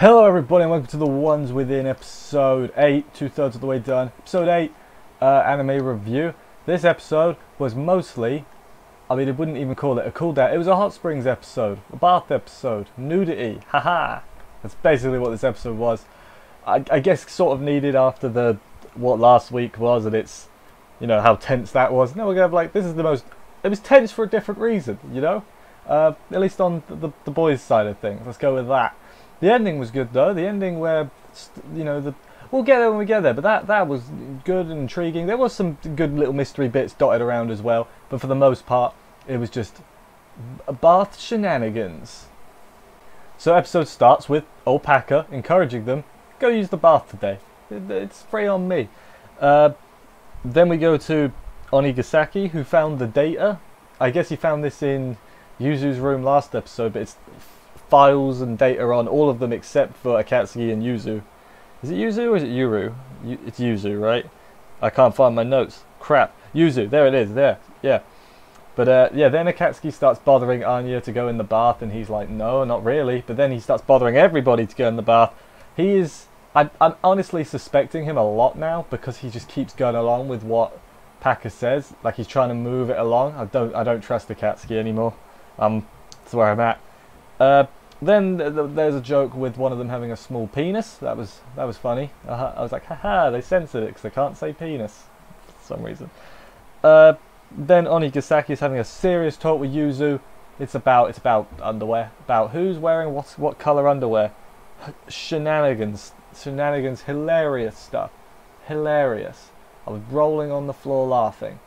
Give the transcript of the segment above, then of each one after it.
Hello everybody and welcome to the Ones Within episode 8, two-thirds of the way done. Episode 8, anime review. This episode was mostly, I wouldn't even call it a cool down. It was a hot springs episode, a bath episode, nudity, haha. That's basically what this episode was. I guess sort of needed after what last week was, and it's, you know, how tense that was. Now we're going to have it was tense for a different reason, you know? At least on the boys' side of things. Let's go with that. The ending was good though. The ending where, you know, we'll get there when we get there. But that was good and intriguing. There was some good little mystery bits dotted around as well. But for the most part, it was just bath shenanigans. So episode starts with old Packer encouraging them, go use the bath today. It's free on me. Then we go to Onigasaki, who found the data. I guess he found this in Yuzu's room last episode, but it's files and data on all of them except for Akatsuki and Yuzu. Is it Yuzu or is it Yuru? It's Yuzu, right? I can't find my notes. Crap. Yuzu, there it is, there. Yeah. But yeah, then Akatsuki starts bothering Anya to go in the bath, and he's like, no, not really. But then he starts bothering everybody to go in the bath. I'm honestly suspecting him a lot now, because he just keeps going along with what Packer says. Like he's trying to move it along. I don't trust Akatsuki anymore. That's where I'm at. Then there's a joke with one of them having a small penis. That was funny. I was like, haha, they censored it because they can't say penis for some reason. Then Onigasaki is having a serious talk with Yuzu. It's about underwear. About who's wearing what colour underwear. Shenanigans, hilarious stuff. Hilarious. I was rolling on the floor laughing.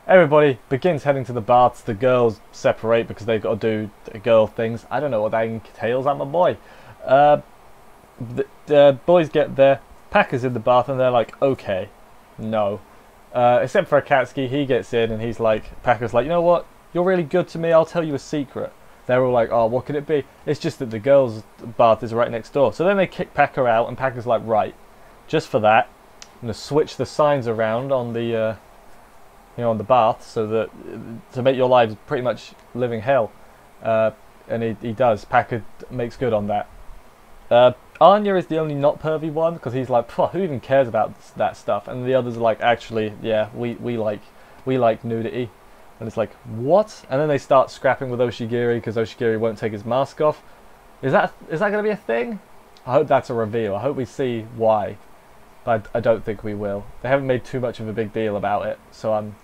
Everybody begins heading to the baths. The girls separate because they've got to do girl things. I don't know what that entails. I'm a boy. The boys get there. Packer's in the bath and they're like, okay, no. Except for Akatsuki, he gets in and he's like, Packer's like, you know what? You're really good to me. I'll tell you a secret. They're all like, oh, what could it be? It's just that the girls' bath is right next door. So then they kick Packer out and Packer's like, right, just for that, I'm going to switch the signs around on the... on the bath, so that to make your lives pretty much living hell, and he does. Packer makes good on that. Anya is the only not pervy one because he's like, who even cares about that stuff? And the others are like, actually, yeah, we like nudity, and it's like, what? And then they start scrapping with Oshigiri because Oshigiri won't take his mask off. Is that going to be a thing? I hope that's a reveal. I hope we see why, but I don't think we will. They haven't made too much of a big deal about it, so I'm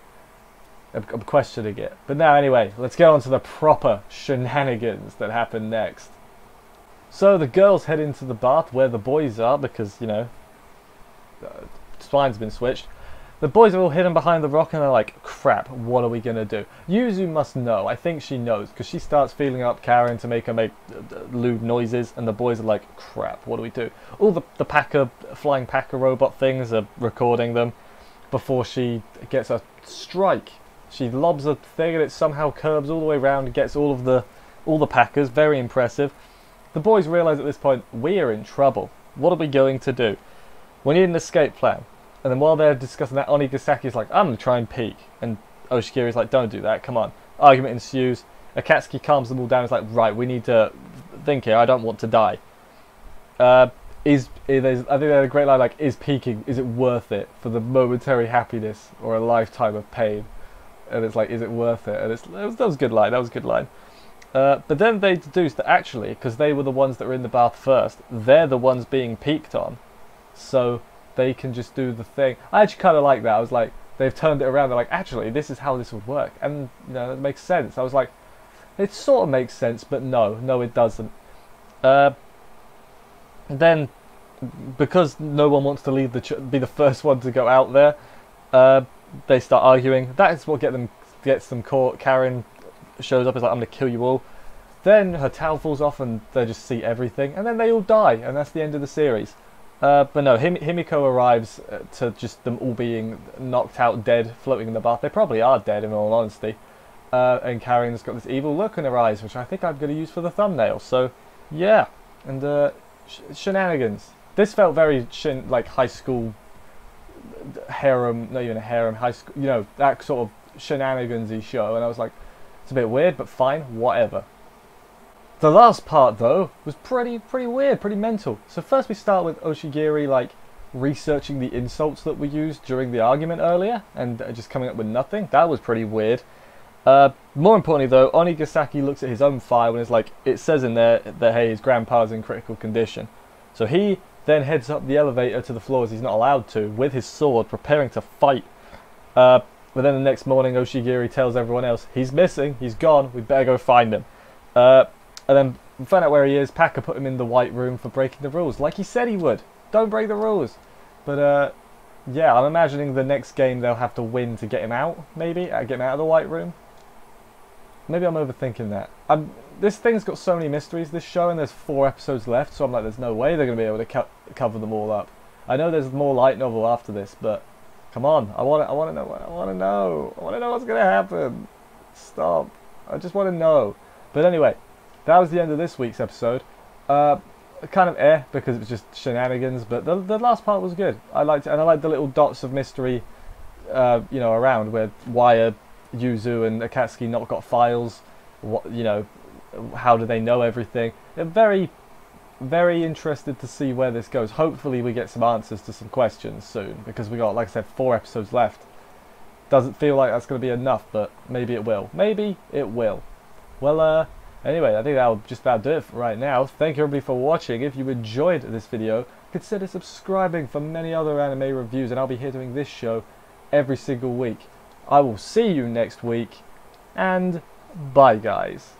questioning it. But now anyway, let's get on to the proper shenanigans that happen next. So the girls head into the bath where the boys are because, you know, spine's been switched. The boys are all hidden behind the rock and they're like, crap, what are we going to do? Yuzu must know. I think she knows because she starts feeling up Karen to make her make lewd noises, and the boys are like, crap, what do we do? All the flying Packer robot things are recording them before she gets a strike. She lobs a thing and it somehow curves all the way around and gets all the Packers. Very impressive. The boys realise at this point, we are in trouble. What are we going to do? We need an escape plan. And then while they're discussing that, Onigasaki is like, I'm going to try and peek. And Oshigiri is like, don't do that, come on. Argument ensues. Akatsuki calms them all down. It's like, right, we need to think here. I don't want to die. I think they had a great line like, is peeking, is it worth it for the momentary happiness or a lifetime of pain? And it's like, is it worth it? And that was a good line. That was a good line. But then they deduced that actually, because they were the ones that were in the bath first, they're the ones being peeked on. So they can just do the thing. I actually kind of like that. I was like, they've turned it around. They're like, actually, this is how this would work. And, you know, it makes sense. I was like, it sort of makes sense, but no, it doesn't. Then, because no one wants to be the first one to go out there, they start arguing. That is what gets them caught. Karen shows up, is like, I'm going to kill you all. Then her towel falls off and they just see everything. And then they all die. And that's the end of the series. But no, Himiko arrives to just them all being knocked out dead, floating in the bath. They probably are dead in all honesty. And Karen's got this evil look in her eyes, which I think I'm going to use for the thumbnail. So, yeah. And shenanigans. This felt very like high school harem, not even a harem, high school, you know, that sort of shenanigans-y show, and I was like, it's a bit weird, but fine, whatever. The last part, though, was pretty weird, pretty mental. So first we start with Oshigiri, like, researching the insults that we used during the argument earlier, and just coming up with nothing. That was pretty weird. More importantly, though, Onigasaki looks at his own file and is like, it says in there that, hey, his grandpa's in critical condition. So he then heads up the elevator to the floors he's not allowed to, with his sword, preparing to fight. But then the next morning, Oshigiri tells everyone else, he's missing, he's gone, we better go find him. And then we find out where he is. Paka put him in the White Room for breaking the rules, like he said he would. Don't break the rules. But yeah, I'm imagining the next game they'll have to win to get him out, maybe? Get him out of the White Room? Maybe I'm overthinking that. This thing's got so many mysteries, this show, and there's 4 episodes left, so I'm like, there's no way they're going to be able to cover them all up. I know there's more light novel after this, but come on, I want to know what's going to happen. Stop. I just want to know. But anyway, that was the end of this week's episode. Kind of because it was just shenanigans, but the last part was good. I liked it, and I liked the little dots of mystery, you know, around why Yuzu and Akatsuki not got files. What, you know, how do they know everything? They're very interested to see where this goes. Hopefully we get some answers to some questions soon, because we got, like I said, 4 episodes left. Doesn't feel like that's going to be enough, but maybe it will. Maybe it will. Well, anyway, I think that'll just about do it for right now. Thank you everybody for watching. If you enjoyed this video, consider subscribing for many other anime reviews, and I'll be here doing this show every single week. I will see you next week, and bye guys.